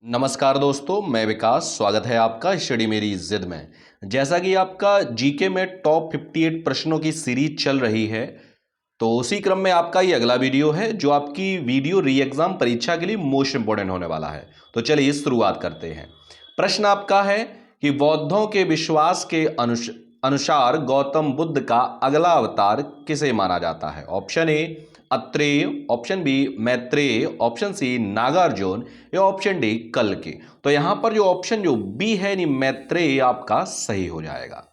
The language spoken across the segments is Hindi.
नमस्कार दोस्तों, मैं विकास। स्वागत है आपका स्टडी मेरी जिद में। जैसा कि आपका जीके में टॉप 58 प्रश्नों की सीरीज चल रही है, तो उसी क्रम में आपका ये अगला वीडियो है जो आपकी वीडियो री एग्जाम परीक्षा के लिए मोस्ट इंपोर्टेंट होने वाला है। तो चलिए शुरुआत करते हैं। प्रश्न आपका है कि बौद्धों के विश्वास के अनुसार गौतम बुद्ध का अगला अवतार किसे माना जाता है? Option A Atreya, option B Maitreya, option C Nagarjuna या ऑप्शन डी कल्कि। तो यहां पर जो ऑप्शन जो बी है यानी मैत्रेय आपका सही हो जाएगा।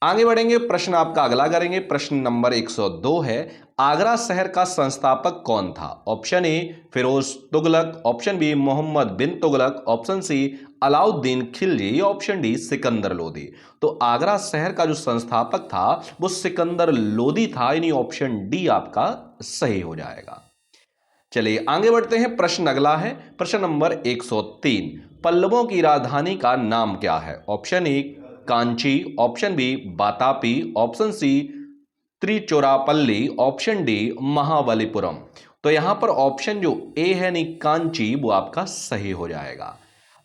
आगे बढ़ेंगे, प्रश्न आपका अगला करेंगे। प्रश्न नंबर 102 है, आगरा शहर का संस्थापक कौन था? Option A Firoz Tughlaq, option B Mohammad bin Tughlaq, option C Alauddin Khilji, option D Sikandar Lodi. तो आगरा शहर का जो संस्थापक था वो सिकंदर लोदी था, यानी ऑप्शन डी आपका सही हो जाएगा। चलिए आगे बढ़ते हैं। प्रश्न अगला है, प्रश्न नंबर 103, पल्लवों की राजधानी का नाम क्या है? Option A Kanchi, option B Vatapi, option C Trichinopoly, option D Mahabalipuram. तो यहां पर ऑप्शन जो ए है यानी कांची वो आपका सही हो जाएगा।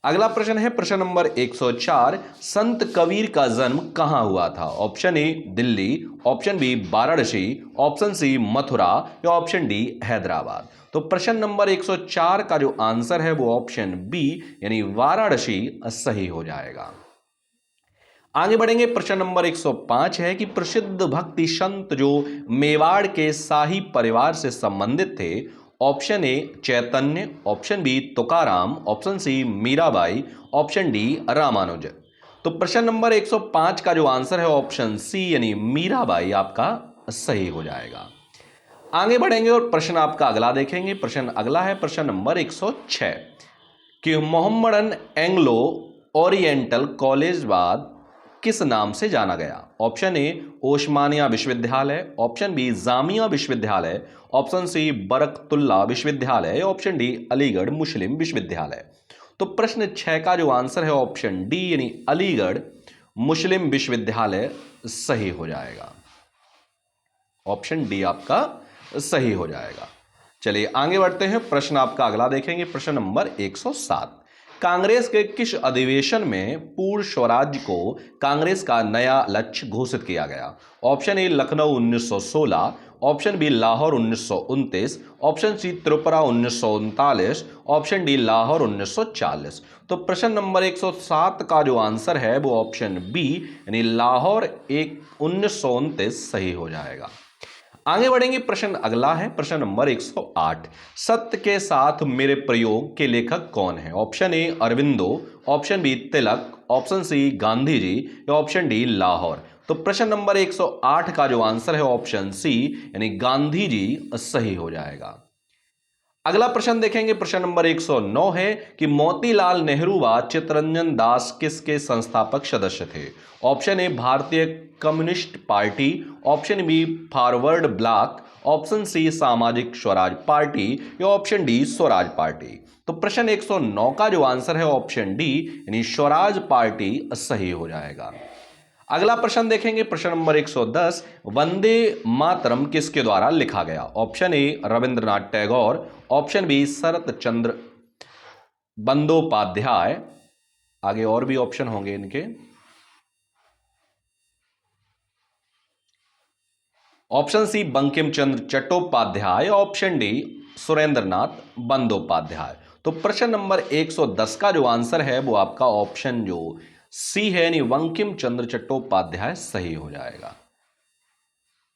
अगला प्रश्न है प्रश्न नंबर 104, संत कबीर का जन्म कहां हुआ था? Option A Delhi, option B Varanasi, option C Mathura या ऑप्शन डी हैदराबाद। तो प्रश्न नंबर 104 का जो आंसर है वो ऑप्शन बी यानी वाराणसी सही हो जाएगा। आगे बढ़ेंगे, प्रश्न नंबर 105 है कि प्रसिद्ध भक्ति संत जो मेवाड़ के शाही परिवार से संबंधित थे। Option A Chaitanya, option B Tukaram, option C Mirabai, option D Ramanuja. तो प्रश्न नंबर 105 का जो आंसर है ऑप्शन सी यानी मीराबाई आपका सही हो जाएगा। आगे बढ़ेंगे और प्रश्न आपका अगला देखेंगे। प्रश्न अगला है प्रश्न नंबर 106 कि मोहम्मडन एंग्लो ओरिएंटल कॉलेज बाद किस नाम से जाना गया? ऑप्शन ए ओस्मानिया विश्वविद्यालय, ऑप्शन बी जामिया विश्वविद्यालय, ऑप्शन सी बरकतुल्ला विश्वविद्यालय, ऑप्शन डी अलीगढ़ मुस्लिम विश्वविद्यालय। तो प्रश्न 6 का जो आंसर है ऑप्शन डी यानी अलीगढ़ मुस्लिम विश्वविद्यालय सही हो जाएगा। ऑप्शन डी आपका सही हो जाएगा। चलिए आगे बढ़ते हैं, प्रश्न आपका अगला देखेंगे। प्रश्न नंबर 107, कांग्रेस के किस अधिवेशन में पूर्ण स्वराज्य को कांग्रेस का नया लक्ष्य घोषित किया गया? Option A Lucknow 1916, option B Lahore 1929, option C Tripura 1939, option D Lahore 1940। तो प्रश्न नंबर 107 का जो आंसर है वो ऑप्शन बी यानी लाहौर 1929 सही हो जाएगा। आगे बढ़ेंगे, प्रश्न अगला है प्रश्न नंबर 108, सत्य के साथ मेरे प्रयोग के लेखक कौन है? Option A Aurobindo, option B Tilak, option C Gandhi ji या ऑप्शन डी लाहौर। तो प्रश्न नंबर 108 का जो आंसर है ऑप्शन सी यानी गांधी जी सही हो जाएगा। अगला प्रश्न देखेंगे, प्रश्न नंबर 109 है कि मोतीलाल नेहरू व चित्तरंजन दास किसके संस्थापक सदस्य थे? ऑप्शन ए भारतीय communist party, option B forward bloc, option C सामाजिक स्वराज पार्टी या ऑप्शन डी स्वराज पार्टी। तो प्रश्न 109 का जो आंसर है ऑप्शन डी यानी स्वराज पार्टी सही हो जाएगा। अगला प्रश्न देखेंगे, प्रश्न नंबर 110, वंदे मातरम किसके द्वारा लिखा गया? Option A Rabindranath Tagore, option B Sarat Chandra Bandyopadhyay, आगे और भी ऑप्शन होंगे इनके, option C Bankim Chandra Chattopadhyay, option D Surendranath Bandyopadhyay. तो प्रश्न नंबर 110 का जो आंसर है वो आपका ऑप्शन जो सी है यानी बंकिम चंद्र चट्टोपाध्याय सही हो जाएगा।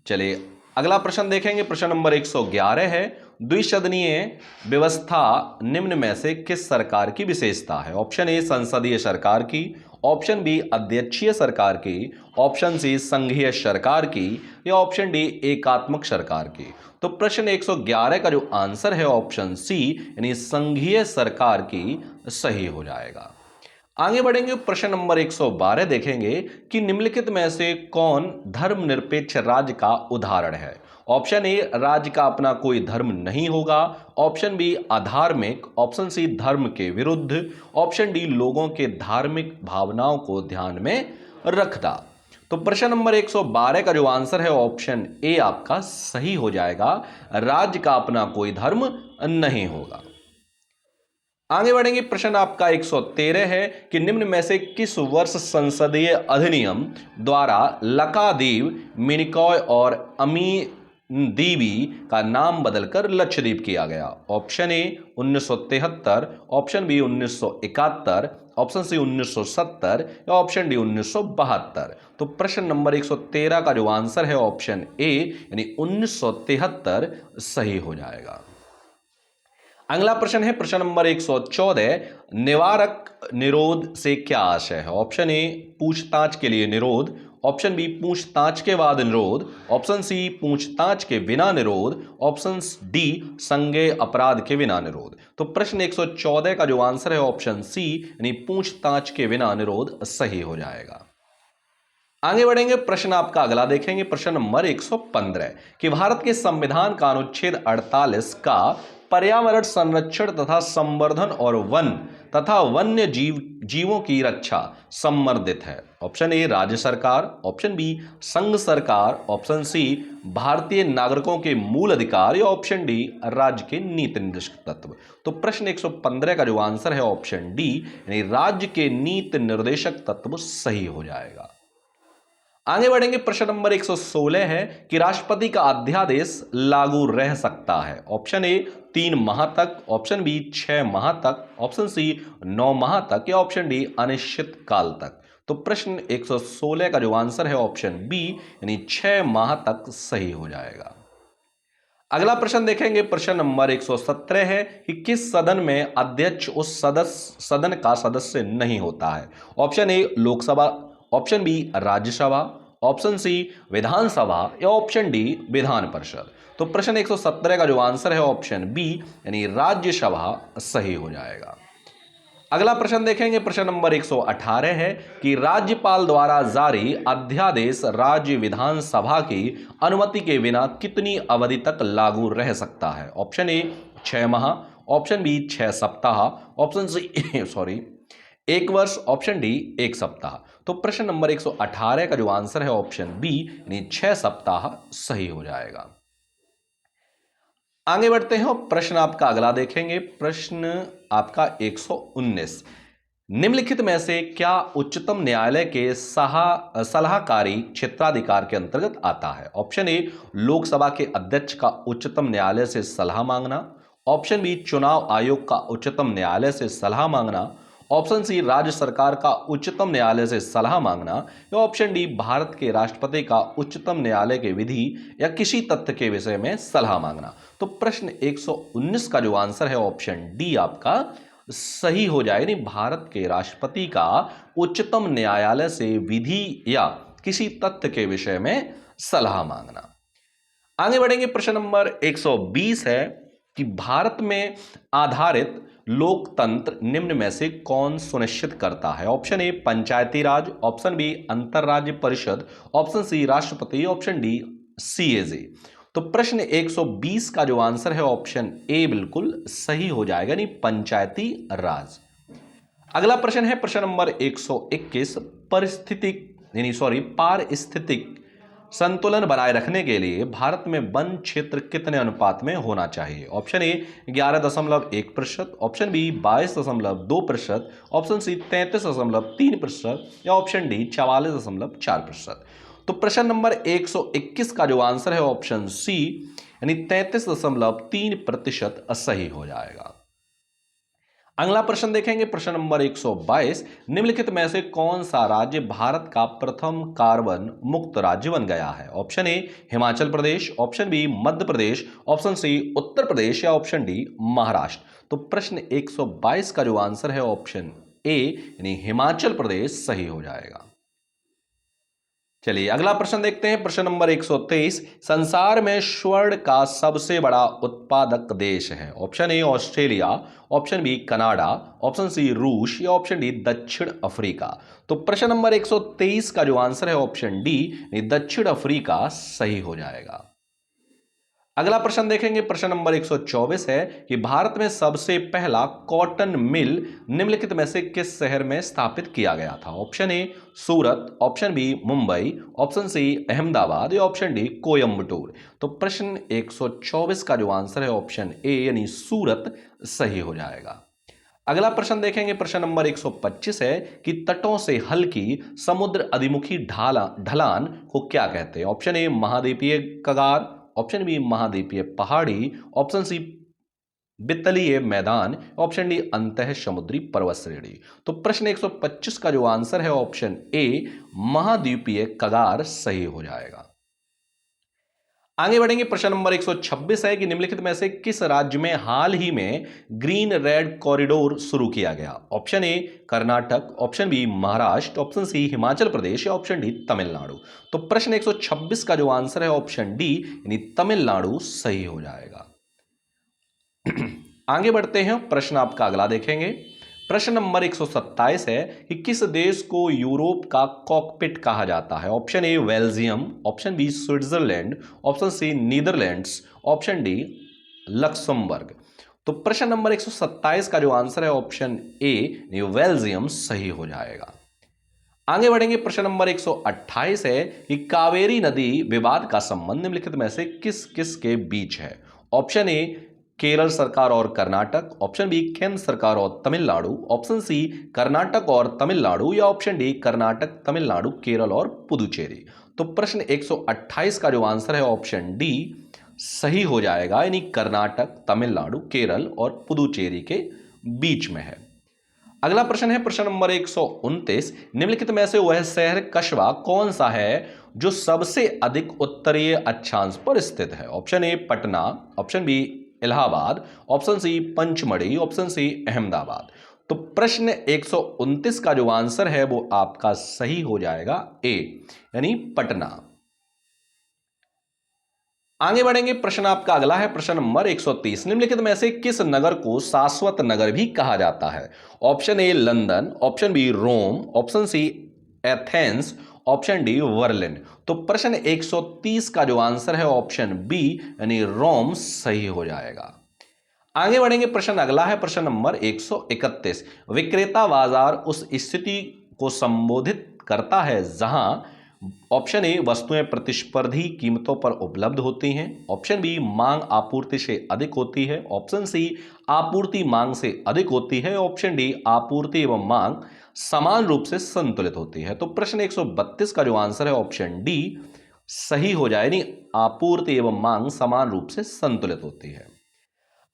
चलिए अगला प्रश्न देखेंगे, प्रश्न नंबर 111 है, द्विसदनीय व्यवस्था निम्न में से किस सरकार की विशेषता है? ऑप्शन ए संसदीय सरकार की, ऑप्शन बी अध्यक्षीय सरकार की, ऑप्शन सी संघीय सरकार की या ऑप्शन डी एकात्मक सरकार की। तो प्रश्न 111 का जो आंसर है ऑप्शन सी यानी संघीय सरकार की सही हो जाएगा। आगे बढ़ेंगे, प्रश्न नंबर 112 देखेंगे कि निम्नलिखित में से कौन धर्मनिरपेक्ष राज्य का उदाहरण है? ऑप्शन ए राज्य का अपना कोई धर्म नहीं होगा, ऑप्शन बी अधार्मिक, ऑप्शन सी धर्म के विरुद्ध, ऑप्शन डी लोगों के धार्मिक भावनाओं को ध्यान में रखता। तो प्रश्न नंबर 112 का जो आंसर है ऑप्शन ए आपका सही हो जाएगा, राज्य का अपना कोई धर्म नहीं होगा। आगे बढ़ेंगे। प्रश्न आपका 113 है कि निम्न में से किस वर्ष संसदीय अधिनियम द्वारा लक्षद्वीप, मिनिकॉय और अमीनदीवी का नाम बदलकर लक्षद्वीप किया गया? Option A 1973, option B 1971, option C 1970 या ऑप्शन डी 1972। तो प्रश्न नंबर 113 का जो आंसर है ऑप्शन ए यानी 1973 सही हो जाएगा। अगला प्रश्न है प्रश्न नंबर 114, निवारक निरोध से क्या आशय है? ऑप्शन ए पूछताछ के लिए निरोध, ऑप्शन बी पूछताछ के बाद निरोध, ऑप्शन सी पूछताछ के बिना निरोध, ऑप्शन डी संज्ञेय अपराध के बिना निरोध। तो प्रश्न 114 का जो आंसर है ऑप्शन सी यानी पूछताछ के बिना निरोध सही हो जाएगा। आगे बढ़ेंगे। प्रश्न आपका अगला देखेंगे। प्रश्न नंबर 115 कि भारत के संविधान का अनुच्छेद 48 का पर्यावरण संरक्षण तथा संवर्धन और वन तथा वन्य जीवों की रक्षा संवर्धित है। ऑप्शन ए राज्य सरकार, ऑप्शन बी संघ सरकार, ऑप्शन सी भारतीय नागरिकों के मूल अधिकार या ऑप्शन डी राज्य के नीति निर्देशक तत्व। तो प्रश्न 115 का जो आंसर है ऑप्शन डी यानी राज्य के नीति निर्देशक तत्व सही हो जाएगा। आगे बढ़ेंगे। प्रश्न नंबर 116 है कि राष्ट्रपति का अध्यादेश लागू रह सकता है? ऑप्शन ए 3 माह तक, ऑप्शन बी 6 माह तक, ऑप्शन सी 9 माह तक या ऑप्शन डी अनिश्चित काल तक। तो प्रश्न 116 का जो आंसर है ऑप्शन बी यानी 6 माह तक सही हो जाएगा। अगला प्रश्न देखेंगे। प्रश्न नंबर 117 है कि किस सदन में अध्यक्ष उस सदन का सदस्य नहीं होता है? Option A Lok Sabha, option B Rajya Sabha, option C Vidhan Sabha या ऑप्शन डी विधान परिषद। तो प्रश्न 117 का जो आंसर है ऑप्शन बी यानी राज्यसभा सही हो जाएगा। अगला प्रश्न देखेंगे। प्रश्न नंबर 118 है कि राज्यपाल द्वारा जारी अध्यादेश राज्य विधानसभा की अनुमति के बिना कितनी अवधि तक लागू रह सकता है? ऑप्शन ए 6 माह, ऑप्शन बी 6 सप्ताह, ऑप्शन सी 1 वर्ष, ऑप्शन डी 1 सप्ताह। तो प्रश्न नंबर 118 का जो आंसर है ऑप्शन बी यानी 6 सप्ताह सही हो जाएगा। आगे बढ़ते हैं और प्रश्न आपका अगला देखेंगे। प्रश्न आपका 119, निम्नलिखित में से क्या उच्चतम न्यायालय के सलाहकारी क्षेत्राधिकार के अंतर्गत आता है? ऑप्शन ए लोकसभा के अध्यक्ष का उच्चतम न्यायालय से सलाह मांगना, ऑप्शन बी चुनाव आयोग का उच्चतम न्यायालय से सलाह मांगना, ऑप्शन सी राज्य सरकार का उच्चतम न्यायालय से सलाह मांगना या ऑप्शन डी भारत के राष्ट्रपति का उच्चतम न्यायालय के विधि या किसी तथ्य के विषय में सलाह मांगना। तो प्रश्न 119 का जो आंसर है ऑप्शन डी आपका सही हो जाए यानी भारत के राष्ट्रपति का उच्चतम न्यायालय से विधि या किसी तथ्य के विषय में सलाह मांगना। आगे बढ़ेंगे। प्रश्न नंबर 120 है कि भारत में आधारित लोकतंत्र निम्न में से कौन सुनिश्चित करता है? Option A Panchayati Raj, option B अंतरराज्य परिषद, ऑप्शन सी राष्ट्रपति, ऑप्शन डी सीएजे। तो प्रश्न 120 का जो आंसर है ऑप्शन ए बिल्कुल सही हो जाएगा यानी पंचायती राज। अगला प्रश्न है प्रश्न नंबर 121, पारिस्थितिक संतुलन बनाए रखने के लिए भारत में वन क्षेत्र कितने अनुपात में होना चाहिए? Option A 11.1%, option B 22.2%, option C 33.3% या ऑप्शन डी 44.4%। तो प्रश्न नंबर 121 का जो आंसर है ऑप्शन सी यानी 33.3% सही हो जाएगा। अगला प्रश्न देखेंगे। प्रश्न नंबर 122, निम्नलिखित में से कौन सा राज्य भारत का प्रथम कार्बन मुक्त राज्य बन गया है? Option A Himachal Pradesh, option B Madhya Pradesh, option C Uttar Pradesh या ऑप्शन डी महाराष्ट्र। तो प्रश्न 122 का जो आंसर है ऑप्शन ए यानी हिमाचल प्रदेश सही हो जाएगा। चलिए अगला प्रश्न देखते हैं। प्रश्न नंबर 123, संसार में स्वर्ण का सबसे बड़ा उत्पादक देश है? Option A Australia, option B Canada, option C रूस या ऑप्शन डी दक्षिण अफ्रीका। तो प्रश्न नंबर 123 का जो आंसर है ऑप्शन डी दक्षिण अफ्रीका सही हो जाएगा। अगला प्रश्न देखेंगे। प्रश्न नंबर 124 है कि भारत में सबसे पहला कॉटन मिल निम्नलिखित में से किस शहर में स्थापित किया गया था? Option A Surat, option B Mumbai, option C Ahmedabad या ऑप्शन डी कोयम्बटूर। तो प्रश्न 124 का जो आंसर है ऑप्शन ए यानी सूरत सही हो जाएगा। अगला प्रश्न देखेंगे, प्रश्न नंबर 125 है कि तटों से हल्की समुद्र अधिमुखी ढलान को क्या कहते हैं? ऑप्शन ए महाद्वीपीय कगार, ऑप्शन बी महाद्वीपीय पहाड़ी, ऑप्शन सी वित्तलीय मैदान, ऑप्शन डी अंतः समुद्री पर्वत श्रेणी। तो प्रश्न 125 का जो आंसर है ऑप्शन ए महाद्वीपीय कगार सही हो जाएगा। आगे बढ़ेंगे, प्रश्न नंबर 126 है कि निम्नलिखित में से किस राज्य में हाल ही में ग्रीन रेड कॉरिडोर शुरू किया गया? Option A Karnataka, option B Maharashtra, option C Himachal Pradesh, option D Tamil Nadu. तो प्रश्न 126 का जो आंसर है ऑप्शन डी यानी तमिलनाडु सही हो जाएगा। आगे बढ़ते हैं, प्रश्न आपका अगला देखेंगे। प्रश्न नंबर 127 है कि किस देश को यूरोप का कॉकपिट कहा जाता है? Option A Belgium, option B Switzerland, option C Netherlands, option D Luxembourg. तो प्रश्न नंबर 127 का जो आंसर है ऑप्शन ए बेल्जियम सही हो जाएगा। आगे बढ़ेंगे, प्रश्न नंबर 128 है कि कावेरी नदी विवाद का संबंध निम्नलिखित में से किस किस के बीच है? ऑप्शन ए केरल सरकार और कर्नाटक, ऑप्शन बी केंद्र सरकार और तमिलनाडु, ऑप्शन सी कर्नाटक और तमिलनाडु, या ऑप्शन डी कर्नाटक तमिलनाडु केरल और पुदुचेरी। तो प्रश्न 128 का जो आंसर है ऑप्शन डी सही हो जाएगा, यानी कर्नाटक तमिलनाडु केरल और पुदुचेरी के बीच में है। अगला प्रश्न है प्रश्न नंबर 129, निम्नलिखित में से वह शहर कस्बा कौन सा है जो सबसे अधिक उत्तरीय अक्षांश पर स्थित है? Option A Patna, option B Allahabad, option C Pachmarhi, option C Ahmedabad. तो प्रश्न 129 का जो आंसर है वो आपका सही हो जाएगा ए यानी पटना। आगे बढ़ेंगे, प्रश्न आपका अगला है प्रश्न नंबर 130, निम्नलिखित में से किस नगर को शाश्वत नगर भी कहा जाता है? Option A London, option B Rome, option C Athens, option D Berlin. तो प्रश्न 130 का जो आंसर है ऑप्शन बी यानी रोम सही हो जाएगा। आगे बढ़ेंगे, प्रश्न अगला है प्रश्न नंबर 131, विक्रेता बाजार उस स्थिति को संबोधित करता है जहां ऑप्शन ए वस्तुएं प्रतिस्पर्धी कीमतों पर उपलब्ध होती हैं, ऑप्शन बी मांग आपूर्ति से अधिक होती है, ऑप्शन सी आपूर्ति मांग से अधिक होती है, ऑप्शन डी आपूर्ति एवं मांग समान रूप से संतुलित होती है। तो प्रश्न 132 का जो आंसर है ऑप्शन डी सही हो जाए, यानी आपूर्ति एवं मांग समान रूप से संतुलित होती है।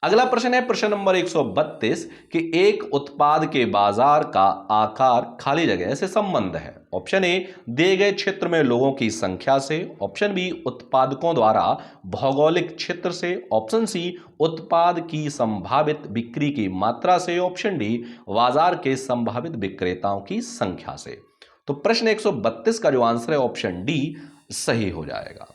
अगला प्रश्न है प्रश्न नंबर 132 कि एक उत्पाद के बाजार का आकार खाली जगह से संबंध है। ऑप्शन ए दिए गए क्षेत्र में लोगों की संख्या से, ऑप्शन बी उत्पादकों द्वारा भौगोलिक क्षेत्र से, ऑप्शन सी उत्पाद की संभावित बिक्री की मात्रा से, ऑप्शन डी बाजार के संभावित विक्रेताओं की संख्या से। तो प्रश्न 132 का जो आंसर है ऑप्शन डी सही हो जाएगा।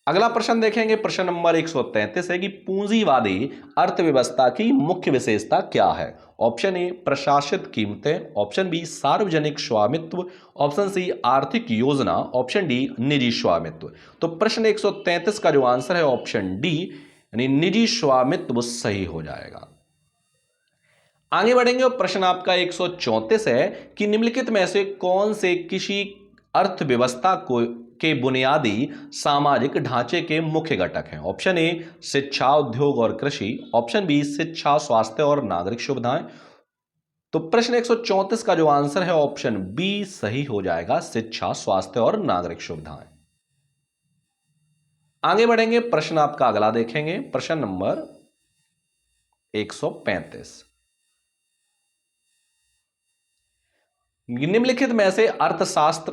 अगला प्रश्न देखेंगे, प्रश्न नंबर 133 है कि पूंजीवादी अर्थव्यवस्था की मुख्य विशेषता क्या है? ऑप्शन ए प्रशासित कीमतें, ऑप्शन बी सार्वजनिक स्वामित्व, ऑप्शन सी आर्थिक योजना, ऑप्शन डी निजी स्वामित्व। तो प्रश्न 133 का जो आंसर है ऑप्शन डी यानी निजी स्वामित्व सही हो जाएगा। आगे बढ़ेंगे और प्रश्न आपका 134 है कि निम्नलिखित में से कौन से किसी अर्थव्यवस्था को के बुनियादी सामाजिक ढांचे के मुख्य घटक हैं? ऑप्शन ए शिक्षा उद्योग और कृषि, ऑप्शन बी शिक्षा स्वास्थ्य और नागरिक सुविधाएं। तो प्रश्न 134 का जो आंसर है ऑप्शन बी सही हो जाएगा, शिक्षा स्वास्थ्य और नागरिक सुविधाएं। आगे बढ़ेंगे, प्रश्न आपका अगला देखेंगे प्रश्न नंबर 135, निम्नलिखित में से अर्थशास्त्र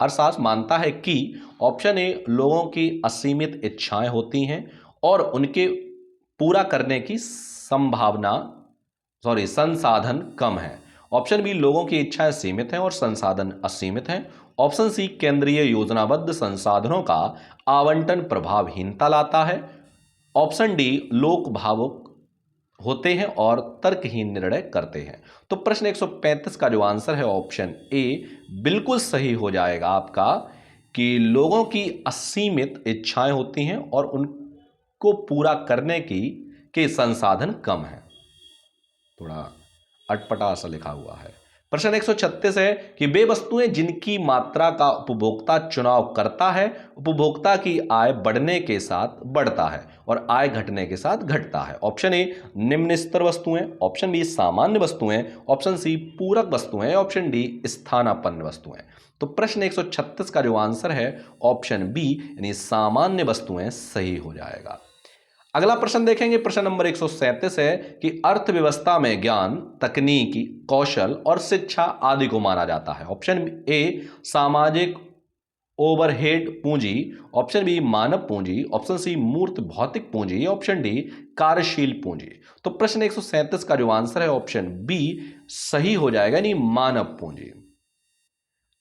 अर्थशास्त्र मानता है कि ऑप्शन ए लोगों की असीमित इच्छाएं होती हैं और उनके पूरा करने की संसाधन कम है, ऑप्शन बी लोगों की इच्छाएं सीमित हैं और संसाधन असीमित हैं, ऑप्शन सी केंद्रीय योजनाबद्ध संसाधनों का आवंटन प्रभावहीनता लाता है, ऑप्शन डी लोक भावुक होते हैं और तर्कहीन निर्णय करते हैं। तो प्रश्न 135 का जो आंसर है ऑप्शन ए बिल्कुल सही हो जाएगा आपका कि लोगों की असीमित इच्छाएं होती हैं और उनको पूरा करने के संसाधन कम है। थोड़ा अटपटा सा लिखा हुआ है। प्रश्न 136 है कि वे वस्तुएं जिनकी मात्रा का उपभोक्ता चुनाव करता है उपभोक्ता की आय बढ़ने के साथ बढ़ता है और आय घटने के साथ घटता है। ऑप्शन ए निम्न स्तर वस्तुएं, ऑप्शन बी सामान्य वस्तुएं, ऑप्शन सी पूरक वस्तुएं, ऑप्शन डी स्थानापन्न वस्तुएं। तो प्रश्न 136 का जो आंसर है ऑप्शन बी यानी सामान्य वस्तुएं सही हो जाएगा। अगला प्रश्न देखेंगे, प्रश्न नंबर 137 है कि अर्थव्यवस्था में ज्ञान, तकनीकी, कौशल और शिक्षा आदि को माना जाता है। ऑप्शन ए सामाजिक ओवरहेड पूंजी, ऑप्शन बी मानव पूंजी, ऑप्शन सी मूर्त भौतिक पूंजी, ऑप्शन डी कार्यशील पूंजी। तो प्रश्न 137 का जो आंसर है ऑप्शन बी सही हो जाएगा, यानी मानव पूंजी।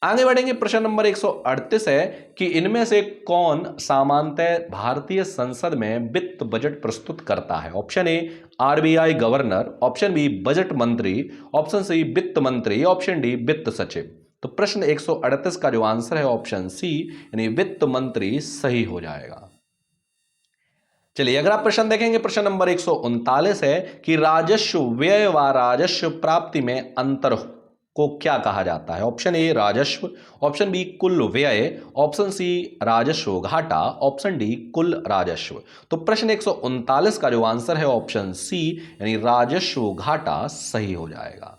आगे बढ़ेंगे, प्रश्न नंबर 138 है कि इनमें से कौन सामान्यतः भारतीय संसद में वित्त बजट प्रस्तुत करता है। Option A RBI governor, option B budget मंत्री, ऑप्शन सी वित्त मंत्री, ऑप्शन डी वित्त सचिव। तो प्रश्न 138 का जो आंसर है ऑप्शन सी यानी वित्त मंत्री सही हो जाएगा। चलिए अगला प्रश्न देखेंगे, प्रश्न नंबर 139 है कि राजस्व व्यय व राजस्व प्राप्ति में अंतर को क्या कहा जाता है। ऑप्शन ए राजस्व, ऑप्शन बी कुल व्यय, ऑप्शन सी राजस्व घाटा, ऑप्शन डी कुल राजस्व। तो प्रश्न 139 का जो आंसर है ऑप्शन सी यानी राजस्व घाटा सही हो जाएगा।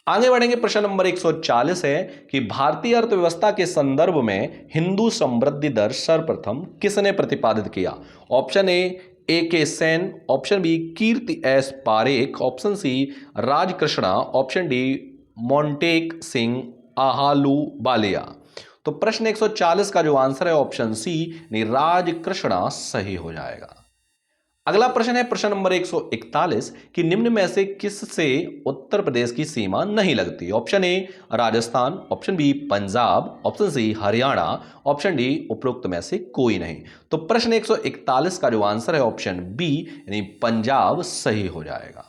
आगे बढ़ेंगे, प्रश्न नंबर 140 है कि भारतीय अर्थव्यवस्था के संदर्भ में हिंदू समृद्धि दर सर्वप्रथम किसने प्रतिपादित किया। Option A K Sen, option B Kirit S Parekh, option C Raj Krishna, option D Montek Singh Ahluwalia. तो प्रश्न 140 का जो आंसर है ऑप्शन सी यानी राजकृष्णा सही हो जाएगा। अगला प्रश्न है प्रश्न नंबर 141 कि निम्न में से किससे उत्तर प्रदेश की सीमा नहीं लगती। Option A Rajasthan, option B Punjab, option C Haryana, option D उपरोक्त में से कोई नहीं। तो प्रश्न 141 का जो आंसर है ऑप्शन बी यानी पंजाब सही हो जाएगा।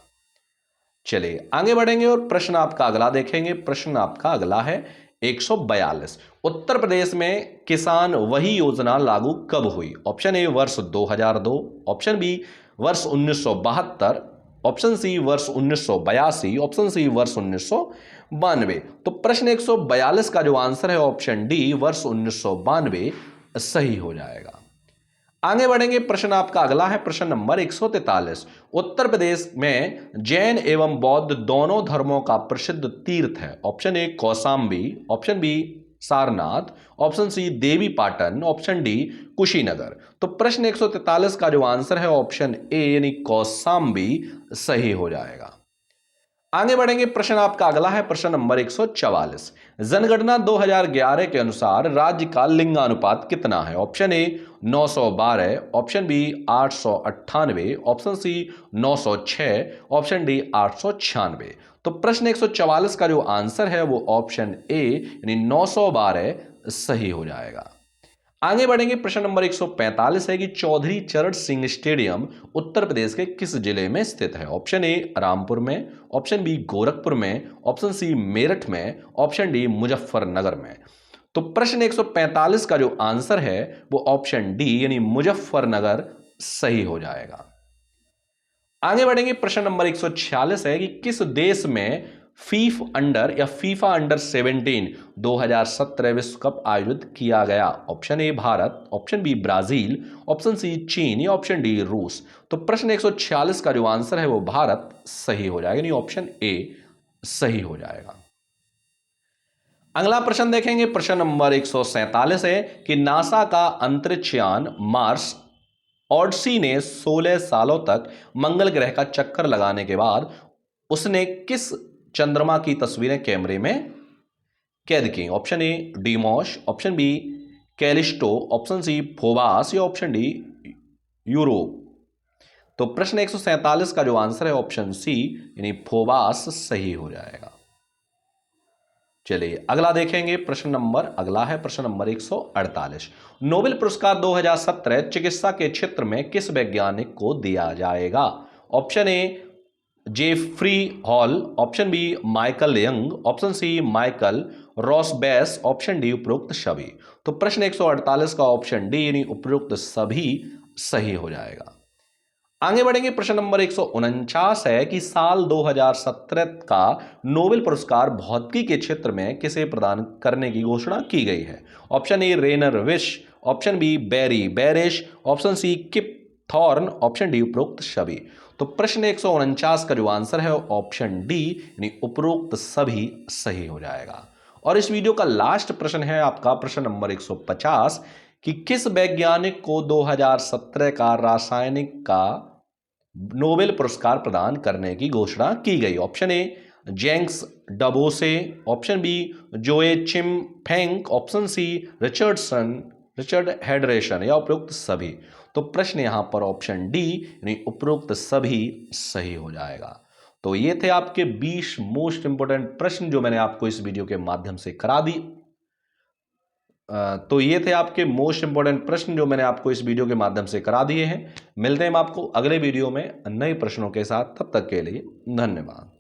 चलिए आगे बढ़ेंगे और प्रश्न आपका अगला देखेंगे। प्रश्न आपका अगला है 142, उत्तर प्रदेश में किसान वही योजना लागू कब हुई। ऑप्शन ए वर्ष 2002, ऑप्शन बी वर्ष 1972, ऑप्शन सी वर्ष 1982, ऑप्शन सी वर्ष 1992। तो प्रश्न 142 का जो आंसर है ऑप्शन डी वर्ष 1992 सही हो जाएगा। आगे बढ़ेंगे, प्रश्न आपका अगला है प्रश्न नंबर 143, उत्तर प्रदेश में जैन एवं बौद्ध दोनों धर्मों का प्रसिद्ध तीर्थ है। Option A Kaushambi, option B Sarnath, option C Devi Patan, option D Kushinagar. तो प्रश्न 143 का जो आंसर है ऑप्शन ए यानी कौशाम्बी सही हो जाएगा। आगे बढ़ेंगे, प्रश्न आपका अगला है प्रश्न नंबर 144, जनगणना 2011 के अनुसार राज्य का लिंगानुपात कितना है। Option A 912, option B 898, option C 906, option D 896। तो प्रश्न 144 का जो आंसर है वो ऑप्शन ए यानी 912 सही हो जाएगा। आगे बढ़ेंगे, प्रश्न नंबर 145 है कि चौधरी चरण सिंह स्टेडियम उत्तर प्रदेश के किस जिले में स्थित है। ऑप्शन ए रामपुर में, ऑप्शन बी गोरखपुर में, ऑप्शन सी मेरठ में, ऑप्शन डी मुजफ्फरनगर में। तो प्रश्न 145 का जो आंसर है वो ऑप्शन डी यानी मुजफ्फरनगर सही हो जाएगा। आगे बढ़ेंगे, प्रश्न नंबर 146 है कि किस देश में फीफा अंडर 17 2017 विश्व कप आयोजित किया गया। Option A Bharat, option B Brazil, option C चीन या ऑप्शन डी रूस। तो प्रश्न 146 का जो आंसर है वो भारत सही हो जाएगा, यानी ऑप्शन ए सही हो जाएगा। अगला प्रश्न देखेंगे, प्रश्न नंबर 147 है कि नासा का अंतरिक्ष यान मार्स ऑडिसी ने 16 सालों तक मंगल ग्रह का चक्कर लगाने के बाद उसने किस चंद्रमा की तस्वीरें कैमरे में कैद की। Option A Deimos, option B Callisto, option C Phobos या ऑप्शन डी यूरोप। तो प्रश्न 147 का जो आंसर है ऑप्शन सी यानी फोबास सही हो जाएगा। चलिए अगला देखेंगे, प्रश्न नंबर अगला है प्रश्न नंबर 148, नोबेल पुरस्कार 2017 चिकित्सा के क्षेत्र में किस वैज्ञानिक को दिया जाएगा। Option A Jeffrey Hall, option B Michael Young, option C Michael Rosbash, option D उपरोक्त सभी। तो प्रश्न 148 का ऑप्शन डी यानी उपरोक्त सभी सही हो जाएगा। आगे बढ़ेंगे। प्रश्न नंबर 149 है कि साल 2017 का नोबेल पुरस्कार भौतिकी के क्षेत्र में किसे प्रदान करने की घोषणा की गई है? Option A Rainer Weiss, option B Barry Barish, option C Kip Thorne, option D उपरोक्त सभी। तो प्रश्न 149 का जो आंसर है ऑप्शन डी यानी उपरोक्त सभी सही हो जाएगा। और इस वीडियो का लास्ट प्रश्न है आपका प्रश्न नंबर 150 कि किस वैज्ञानिक को 2017 का रासायनिक का नोबेल पुरस्कार प्रदान करने की घोषणा की गई? ऑप्शन ए जेंक्स डबोसे, ऑप्शन बी जोएचिम फेंक, ऑप्शन सी रिचर्ड हेडरेशन या उपरोक्त सभी। तो प्रश्न यहां पर ऑप्शन डी यानी उपरोक्त सभी सही हो जाएगा। तो ये थे आपके 20 मोस्ट इंपोर्टेंट प्रश्न जो मैंने आपको इस वीडियो के माध्यम से करा दी। तो ये थे आपके मोस्ट इंपोर्टेंट प्रश्न जो मैंने आपको इस वीडियो के माध्यम से करा दिए हैं। मिलते हैं हम आपको अगले वीडियो में नए प्रश्नों के साथ, तब तक के लिए धन्यवाद।